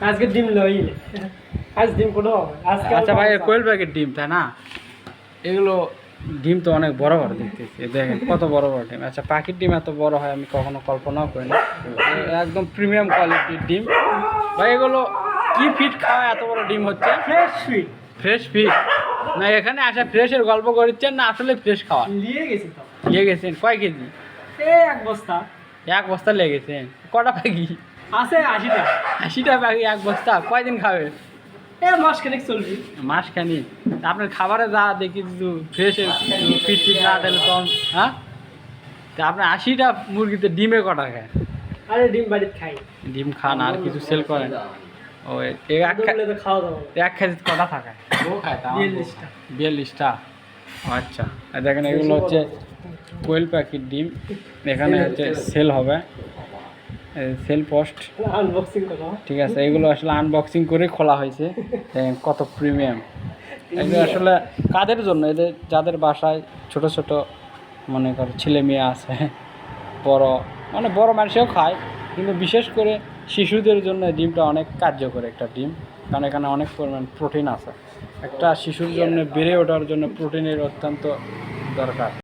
আজকে ডিম লইলে আজ ডিম কোনো আজকে আচ্ছা ভাই কোয়েল প্যাকেট ডিম তাই না? এগুলো ডিম তো অনেক বড় বড় দেখতেছি, দেখেন কত বড় বড় ডিম। আচ্ছা পাখির ডিম এত বড় হয় আমি কখনো কল্পনাও করি না। একদম প্রিমিয়াম কোয়ালিটির ডিম ভাই। এগুলো কি ফিট খাওয়া এত বড় ডিম হচ্ছে? ফ্রেশ সুইট ফ্রেশ ফিট না? এখানে আসা ফ্রেশের গল্প করছেন না আসলে ফ্রেশ খাওয়া? নিয়ে গেছি তো নিয়ে গেছেন কয় কেজি? এই এক বস্তা এক বস্তা লেগেছেন। কটা পাখি? আছে 80টা। 80টা পাখি এক বস্তা? কয়দিন খাবে? এ মাস খানিক চলবি। মাসখানি? আপনার খাবারে যা দেখি শুধু ফ্রেশ ফিট ফিট না দিলে তখন, হ্যাঁ? তা আপনার 80টা মুরগিতে ডিমে কটা খায়? আরে ডিম বাড়িতে খাই। ডিম খান আর কিছু সেল করেন? ও তো খাওয়া দাওয়া এক কেজি কটা থাকায়? 42টা। 42টা? আচ্ছা আর দেখেন এগুলো হচ্ছে কোয়েল পাখির ডিম। এখানে হচ্ছে সেল হবে, সেল পোস্ট। আনবক্সিং করা। ঠিক আছে, এগুলো আসলে আনবক্সিং করে খোলা হয়েছে। দেখেন কত প্রিমিয়াম। এগুলো আসলে কাদের জন্য? এদের যাদের বাসায় ছোট ছোট মনে করো ছেলে মেয়ে আছে, বড় মানে বড় মানুষও খায়, কিন্তু বিশেষ করে শিশুদের জন্য এই ডিমটা অনেক কার্যকর একটা ডিম, কারণ এখানে অনেক পরিমাণ প্রোটিন আছে। একটা শিশুর জন্য বেড়ে ওঠার জন্য প্রোটিনের অত্যন্ত দরকার।